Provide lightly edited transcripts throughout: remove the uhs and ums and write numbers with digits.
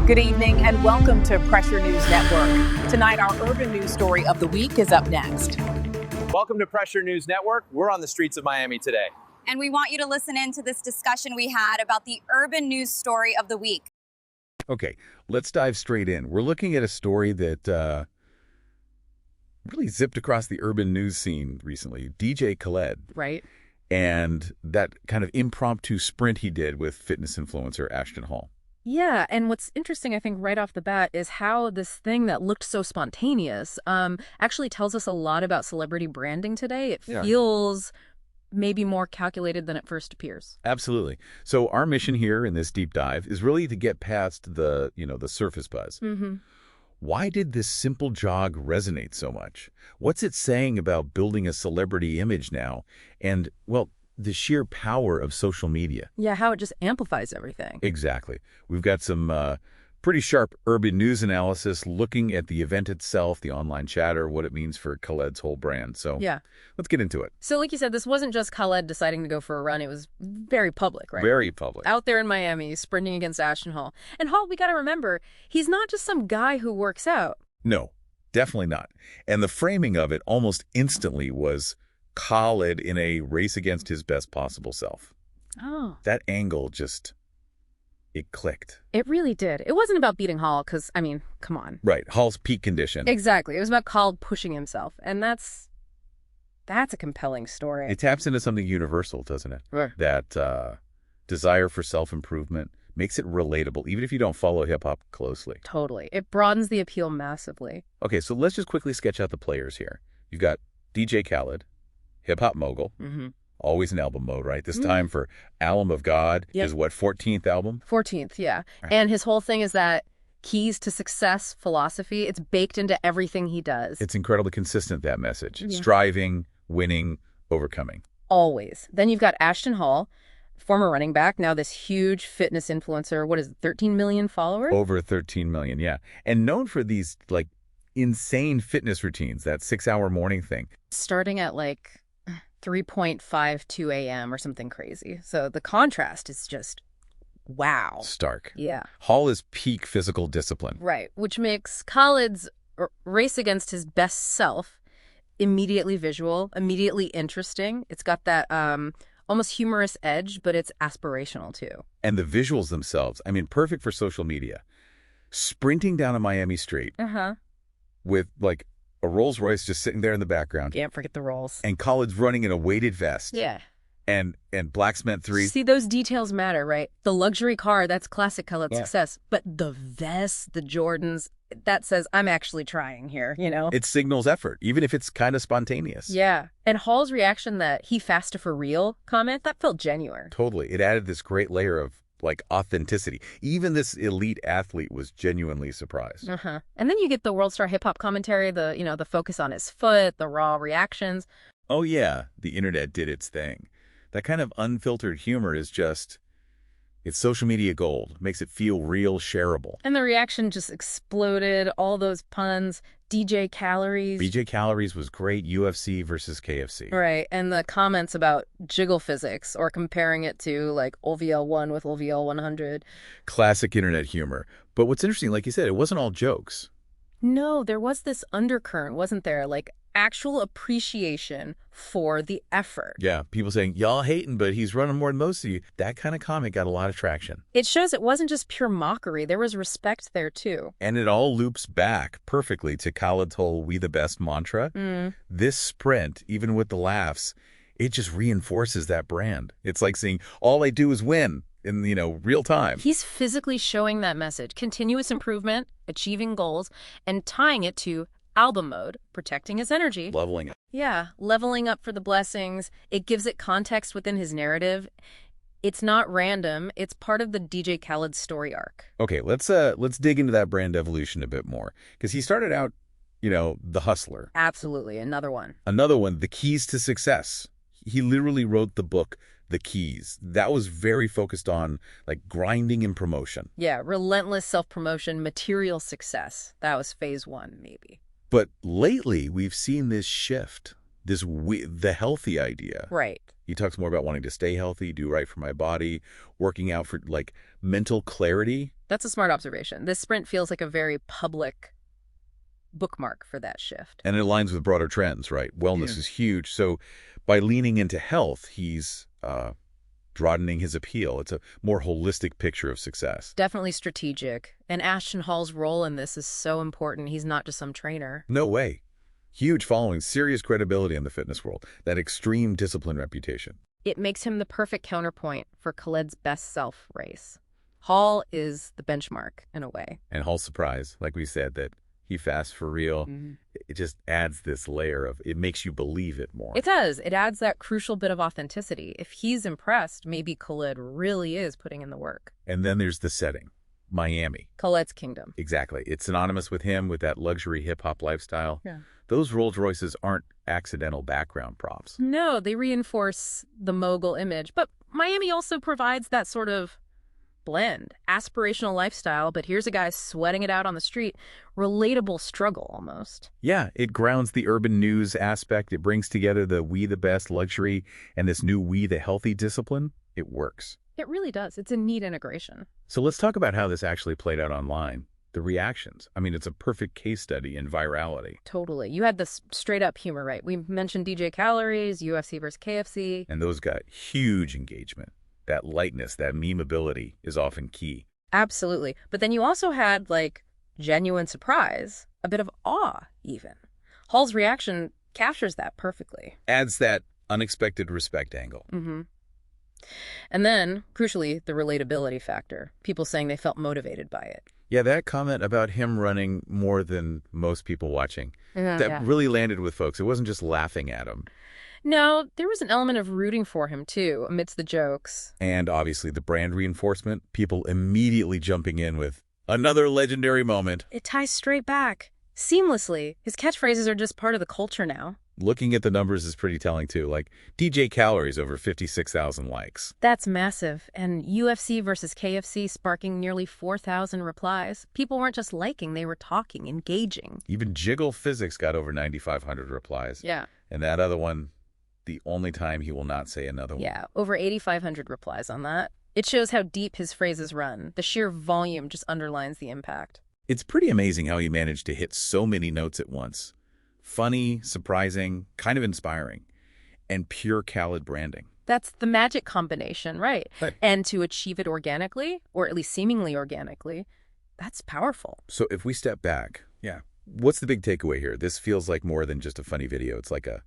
Good evening and welcome to Pressure News Network. Tonight, our urban news story of the week is up next. Welcome to Pressure News Network. We're on the streets of Miami today. And we want you to listen in to this discussion we had about the urban news story of the week. Okay, let's dive straight in. We're looking at a story that really zipped across the urban news scene recently. DJ Khaled. Right. And that kind of impromptu sprint he did with fitness influencer Ahston Hall. Yeah, and what's interesting, I think, right off the bat is how this thing that looked so spontaneous actually tells us a lot about celebrity branding today. It feels maybe more calculated than it first appears. Absolutely. So our mission here in this deep dive is really to get past the surface buzz. Mm-hmm. Why did this simple jog resonate so much? What's it saying about building a celebrity image now? And, well, the sheer power of social media. Yeah, how it just amplifies everything. Exactly. We've got some pretty sharp urban news analysis looking at the event itself, the online chatter, what it means for Khaled's whole brand. So yeah, let's get into it. So like you said, this wasn't just Khaled deciding to go for a run. It was very public, right? Very public. Out there in Miami, sprinting against Ahston Hall. And Hall, we got to remember, he's not just some guy who works out. No, definitely not. And the framing of it almost instantly was Khaled in a race against his best possible self. Oh. That angle just, it clicked. It really did. It wasn't about beating Hall because, I mean, come on. Right. Hall's peak condition. Exactly. It was about Khaled pushing himself. And that's a compelling story. It taps into something universal, doesn't it? Right. That desire for self-improvement makes it relatable, even if you don't follow hip-hop closely. Totally. It broadens the appeal massively. Okay, so let's just quickly sketch out the players here. You've got DJ Khaled, hip-hop mogul, always in album mode, right? This time for Alum of God is what, 14th album? 14th, yeah. Right. And his whole thing is that keys to success philosophy, it's baked into everything he does. It's incredibly consistent, that message. Yeah. Striving, winning, overcoming. Always. Then you've got Ahston Hall, former running back, now this huge fitness influencer. What is it, 13 million followers? Over 13 million, yeah. And known for these, like, insane fitness routines, that 6-hour morning thing. Starting at, like, 3:52 a.m. or something crazy. So the contrast is just, wow. Stark. Yeah. Hall is peak physical discipline. Right, which makes Khaled's race against his best self immediately visual, immediately interesting. It's got that almost humorous edge, but it's aspirational too. And the visuals themselves, I mean, perfect for social media. Sprinting down a Miami street with, like, a Rolls Royce just sitting there in the background. Can't forget the rolls. And Khaled's running in a weighted vest. Yeah. And black cement 3. See, those details matter, right? The luxury car, that's classic Khaled's success. But the vest, the Jordans, that says, I'm actually trying here, you know? It signals effort, even if it's kind of spontaneous. Yeah. And Hall's reaction, that he fasted for real comment, that felt genuine. Totally. It added this great layer of, like, authenticity. Even this elite athlete was genuinely surprised. And then you get the world star hip hop commentary, the focus on his foot, the raw reactions. Oh yeah, the internet did its thing. That kind of unfiltered humor is just, it's social media gold. Makes it feel real, shareable. And the reaction just exploded. All those puns, DJ Calories. DJ Calories was great. UFC versus KFC. Right. And the comments about jiggle physics or comparing it to, like, OVL1 with OVL100. Classic internet humor. But what's interesting, like you said, it wasn't all jokes. No, there was this undercurrent, wasn't there? Like, actual appreciation for the effort. Yeah, people saying, y'all hating, but he's running more than most of you. That kind of comment got a lot of traction. It shows it wasn't just pure mockery. There was respect there, too. And it all loops back perfectly to Khaled's whole "we the best" mantra. This sprint, even with the laughs, it just reinforces that brand. It's like saying, all I do is win in, real time. He's physically showing that message. Continuous improvement, achieving goals, and tying it to album mode, protecting his energy. Leveling up. Yeah, leveling up for the blessings. It gives it context within his narrative. It's not random. It's part of the DJ Khaled story arc. Okay, let's dig into that brand evolution a bit more. Because he started out, the hustler. Absolutely. Another one, the keys to success. He literally wrote the book, The Keys. That was very focused on, like, grinding and promotion. Yeah, relentless self-promotion, material success. That was phase 1, maybe. But lately, we've seen this shift, the healthy idea. Right. He talks more about wanting to stay healthy, do right for my body, working out for, like, mental clarity That's a smart observation. This sprint feels like a very public bookmark for that shift. And it aligns with broader trends, right? Wellness is huge. So by leaning into health, he's broadening his appeal. It's a more holistic picture of success. Definitely strategic. And Ahston Hall's role in this is so important. He's not just some trainer. No way. Huge following, serious credibility in the fitness world, that extreme discipline reputation. It makes him the perfect counterpoint for Khaled's best self race. Hall is the benchmark in a way. And Hall's surprise, like we said, that he fasts for real, it just adds this layer of, it makes you believe it more. It does. It adds that crucial bit of authenticity. If he's impressed, maybe Khaled really is putting in the work. And then there's the setting, Miami. Khaled's kingdom. Exactly. It's synonymous with him, with that luxury hip-hop lifestyle. Yeah. Those Rolls Royces aren't accidental background props. No, they reinforce the mogul image. But Miami also provides that sort of blend, aspirational lifestyle, but here's a guy sweating it out on the street, relatable struggle almost. Yeah, it grounds the urban news aspect. It brings together the we the best luxury and this new we the healthy discipline. It works. It really does. It's a neat integration. So let's talk about how this actually played out online. The reactions. I mean, it's a perfect case study in virality. Totally. You had this straight up humor, right? We mentioned DJ Khaled, UFC versus KFC. And those got huge engagement. That lightness, that memeability is often key. Absolutely. But then you also had, like, genuine surprise, a bit of awe, even. Hall's reaction captures that perfectly. Adds that unexpected respect angle. And then, crucially, the relatability factor. People saying they felt motivated by it. Yeah, that comment about him running more than most people watching, that really landed with folks. It wasn't just laughing at him. No, there was an element of rooting for him, too, amidst the jokes. And obviously the brand reinforcement, people immediately jumping in with another legendary moment. It ties straight back, seamlessly. His catchphrases are just part of the culture now. Looking at the numbers is pretty telling, too. Like DJ Khaled's over 56,000 likes. That's massive. And UFC versus KFC sparking nearly 4,000 replies. People weren't just liking, they were talking, engaging. Even Jiggle Physics got over 9,500 replies. Yeah. And that other one, the only time he will not say another one. Yeah, over 8,500 replies on that. It shows how deep his phrases run. The sheer volume just underlines the impact. It's pretty amazing how he managed to hit so many notes at once. Funny, surprising, kind of inspiring, and pure Khaled branding. That's the magic combination, right? Right. And to achieve it organically, or at least seemingly organically, that's powerful. So if we step back, what's the big takeaway here? This feels like more than just a funny video. It's like a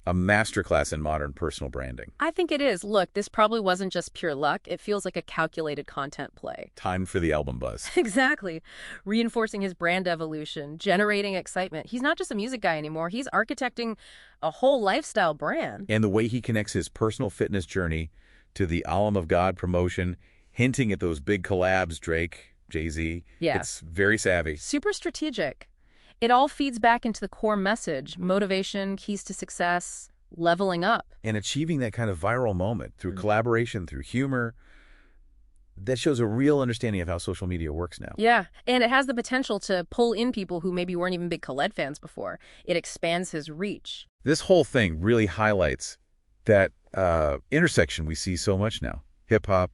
masterclass in modern personal branding. I think it is. Look, this probably wasn't just pure luck. It feels like a calculated content play. Time for the album buzz. Exactly. Reinforcing his brand evolution, generating excitement. He's not just a music guy anymore. He's architecting a whole lifestyle brand. And the way he connects his personal fitness journey to the Alam of God promotion, hinting at those big collabs, Drake, Jay-Z. Yeah. It's very savvy. Super strategic. It all feeds back into the core message: motivation, keys to success, leveling up. And achieving that kind of viral moment through collaboration, through humor, that shows a real understanding of how social media works now. Yeah, and it has the potential to pull in people who maybe weren't even big Khaled fans before. It expands his reach. This whole thing really highlights that intersection we see so much now. Hip-hop,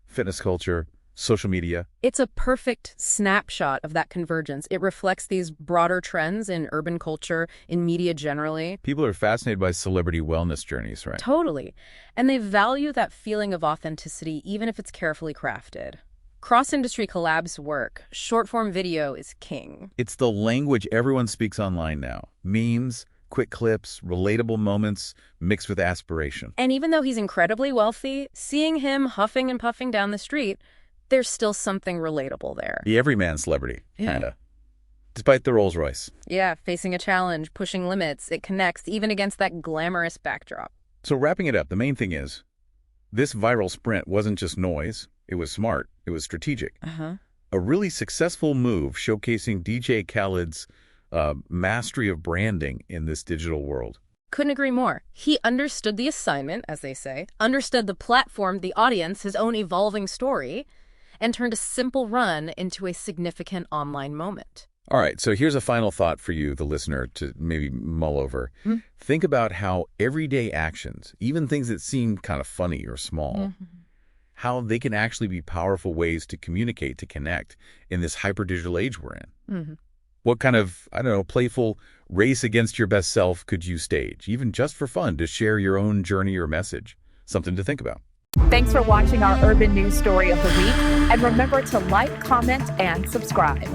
fitness culture, social media. It's a perfect snapshot of that convergence. It reflects these broader trends in urban culture, in media generally. People are fascinated by celebrity wellness journeys, right? Totally. And they value that feeling of authenticity, even if it's carefully crafted. Cross-industry collabs work. Short-form video is king. It's the language everyone speaks online now. Memes, quick clips, relatable moments mixed with aspiration. And even though he's incredibly wealthy, seeing him huffing and puffing down the street, there's still something relatable there. The everyman celebrity, kinda. Despite the Rolls Royce. Yeah, facing a challenge, pushing limits, it connects even against that glamorous backdrop. So wrapping it up, the main thing is, this viral sprint wasn't just noise. It was smart. It was strategic. A really successful move showcasing DJ Khaled's mastery of branding in this digital world. Couldn't agree more. He understood the assignment, as they say, understood the platform, the audience, his own evolving story, and turned a simple run into a significant online moment. All right, so here's a final thought for you, the listener, to maybe mull over. Think about how everyday actions, even things that seem kind of funny or small, how they can actually be powerful ways to communicate, to connect in this hyper-digital age we're in. What kind of, I don't know, playful race against your best self could you stage, even just for fun, to share your own journey or message? Something to think about. Thanks for watching our urban news story of the week. And remember to like, comment, and subscribe.